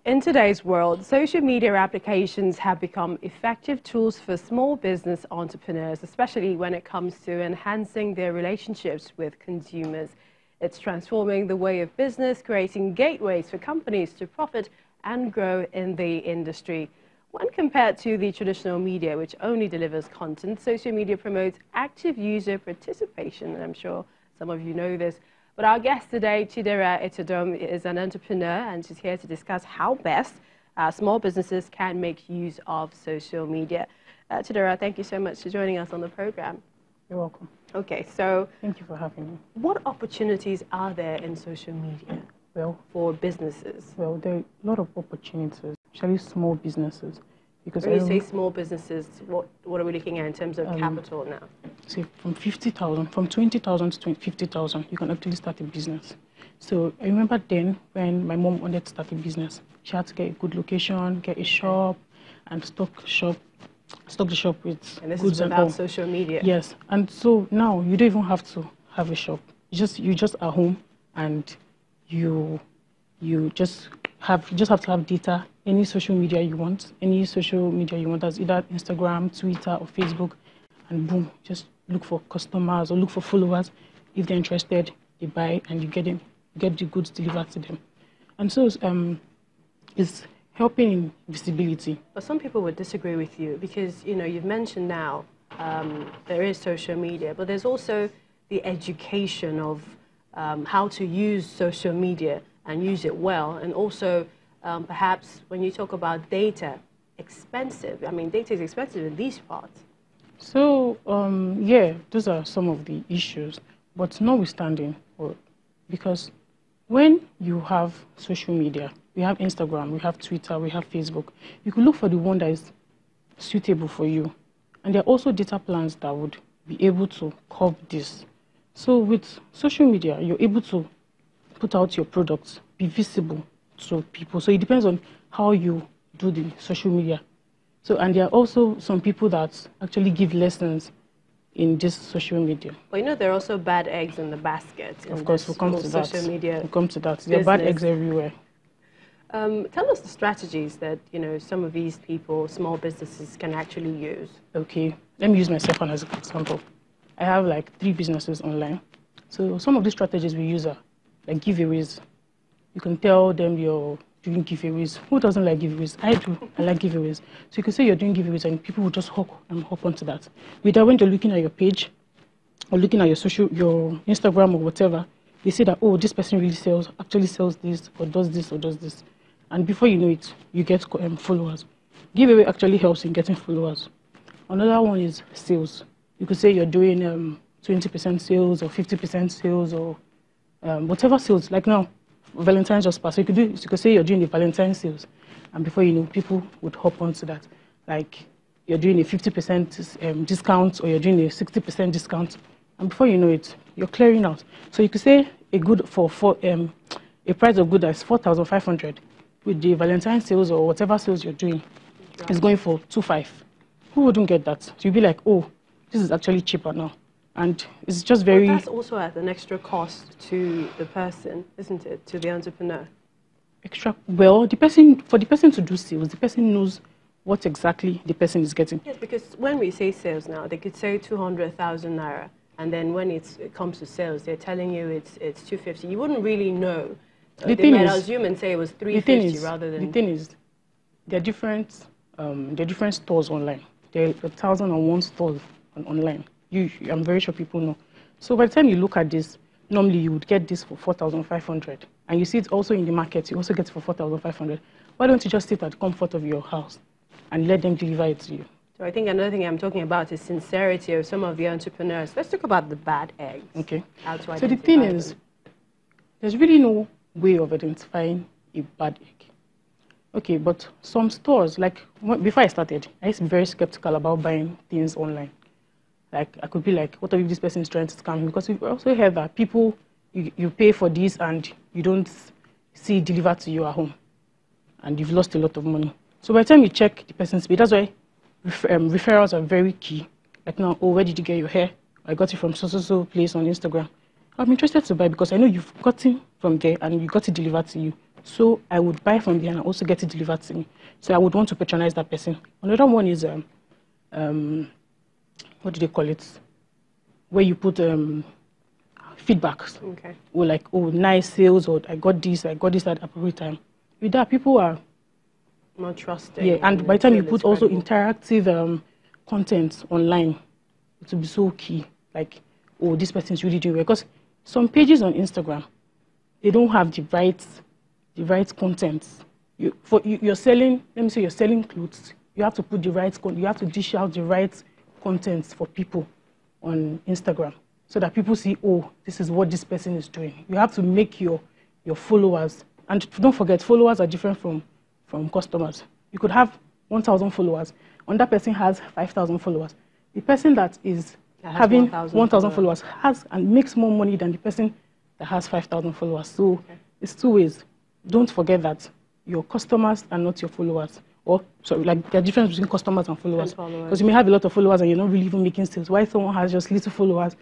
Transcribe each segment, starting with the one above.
In today's world, social media applications have become effective tools for small business entrepreneurs, especially when it comes to enhancing their relationships with consumers. It's transforming the way of business, creating gateways for companies to profit and grow in the industry. When compared to the traditional media, which only delivers content, social media promotes active user participation, and I'm sure some of you know this. But our guest today, Chidera Etodom, is an entrepreneur, and she's here to discuss how best small businesses can make use of social media. Chidera, thank you so much for joining us on the program. You're welcome. Okay, so thank you for having me. What opportunities are there in social media for businesses? Well, there are a lot of opportunities, especially small businesses. Because when you say small businesses, what are we looking at in terms of capital now? Say from 50,000, from 20,000 to 50,000, you can actually start a business. So I remember then when my mom wanted to start a business, she had to get a good location, get a shop, and stock the shop with and this goods is without social media. Yes, and so now you don't even have to have a shop. You just are home, and you just have to have data. Any social media you want, as either Instagram, Twitter, or Facebook, and boom, just look for customers or look for followers. If they're interested, they buy, and you get the goods delivered to them. And so it's helping in visibility. But some people would disagree with you because, you know, you've mentioned now there is social media, but there's also the education of how to use social media and use it well, and also perhaps when you talk about data, expensive. I mean, data is expensive in these parts. So, yeah, those are some of the issues, but notwithstanding, because when you have social media, we have Instagram, we have Twitter, we have Facebook, you can look for the one that is suitable for you. And there are also data plans that would be able to cover this. So with social media, you're able to put out your products, be visible to people. So it depends on how you do the social media. So, and there are also some people that actually give lessons in this social media. Well, you know, there are also bad eggs in the basket. Of course, we'll come to that. Social media. We'll come to that. There are bad eggs everywhere. Tell us the strategies that, you know, some of these people, small businesses, can actually use. Okay, let me use myself as an example. I have like 3 businesses online. So some of the strategies we use are like giveaways. You can tell them you're doing giveaways. Who doesn't like giveaways? I do. I like giveaways. So you can say you're doing giveaways and people will just hop onto that. Without when they're looking at your page or looking at your Instagram or whatever, they say that, oh, this person really actually sells this or does this. And before you know it, you get followers. Giveaway actually helps in getting followers. Another one is sales. You could say you're doing 20% sales or 50% sales or whatever sales. Like now, Valentine's just passed. So you could say you're doing the Valentine's sales, and before you know, people would hop onto that. Like you're doing a 50% discount or you're doing a 60% discount, and before you know it, you're clearing out. So you could say a good a price of good that's 4,500 with the Valentine's sales or whatever sales you're doing is going for 2,500. Who wouldn't get that? So you'd be like, oh, this is actually cheaper now. And it's just very... But that's also at an extra cost to the person, isn't it? To the entrepreneur. Well, for the person to do sales, the person knows what exactly the person is getting. Yes, because when we say sales now, they could say 200,000 naira. And then when it comes to sales, they're telling you it's 250. You wouldn't really know. They might assume and say it was 350 rather than... The thing is, there are different stores online. There are 1,001 stores online. I'm very sure people know. So by the time you look at this, normally you would get this for 4,500. And you see it also in the market, you also get it for 4,500. Why don't you just sit at the comfort of your house and let them deliver it to you? So I think another thing I'm talking about is sincerity of some of the entrepreneurs. Let's talk about the bad eggs. Okay. So the thing is, there's really no way of identifying a bad egg. Okay, but some stores, like before I started, I used to be very skeptical about buying things online. Like, I could be like, what if this person is trying to scam me? Because we've also heard that people, you pay for this and you don't see it delivered to you at home. And you've lost a lot of money. So by the time you check the person's pay, that's why referrals are very key. Like now, oh, where did you get your hair? I got it from so place on Instagram. I'm interested to buy because I know you've gotten from there and you got it delivered to you. So I would buy from there and also get it delivered to me. So I would want to patronize that person. Another one is, what do they call it? Where you put feedbacks. Okay. Or like, oh, nice sales, or I got this at appropriate time. With that, people are more trusting. Yeah, and by the time you put also interactive content online, it will be so key. Like, oh, this person is really doing well. Because some pages on Instagram, they don't have the right content. You're selling. Let me say you're selling clothes. You have to put the right. You have to dish out the right content for people on Instagram, so that people see, oh, this is what this person is doing. You have to make your followers, and don't forget, followers are different from customers. You could have 1,000 followers. Another person has 5,000 followers. The person that is having 1,000 followers has and makes more money than the person that has 5,000 followers. So it's two ways. Don't forget that your customers are not your followers. Or, sorry, like the difference between customers and followers. Because you may have a lot of followers and you're not really even making sales. Why someone has just little followers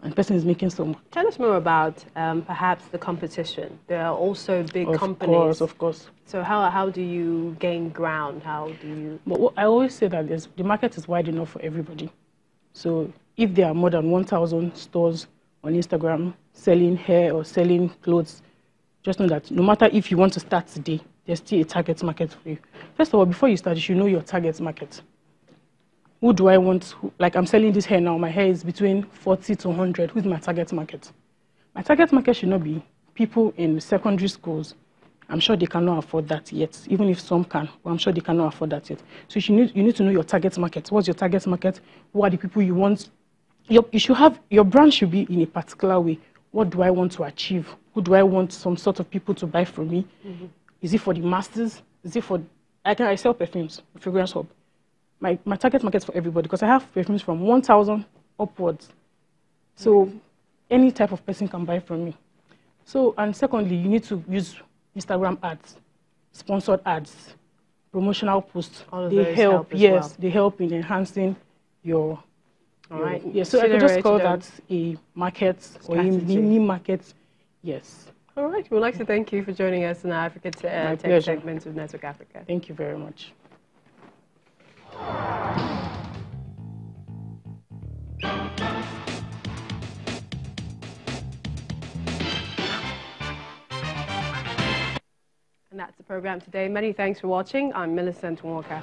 and the person is making so much? Tell us more about perhaps the competition. There are also big companies. Of course. So how do you gain ground? How do you... But I always say that the market is wide enough for everybody. So if there are more than 1,000 stores on Instagram selling hair or selling clothes, just know that no matter if you want to start today, there's still a target market for you. First of all, before you start, you should know your target market. Who do I want? Like I'm selling this hair now. My hair is between 40 to 100. Who's my target market? My target market should not be people in secondary schools. I'm sure they cannot afford that yet. Even if some can, but I'm sure they cannot afford that yet. So you need to know your target market. What's your target market? Who are the people you want? Your brand should be in a particular way. What do I want to achieve? Who do I want some sort of people to buy from me? Mm-hmm. Is it for the masters? Is it for... I sell perfumes, fragrance hub. My target market is for everybody because I have perfumes from 1,000 upwards. So any type of person can buy from me. So, and secondly, you need to use Instagram ads, sponsored ads, promotional posts. All of those help as well. They help in enhancing your... All right. Yeah, so I could just call that a market strategy. Or a mini market. Yes. All right. We'd like to thank you for joining us in our Africa Tech segment of Network Africa. Thank you very much. And that's the program today. Many thanks for watching. I'm Millicent Walker.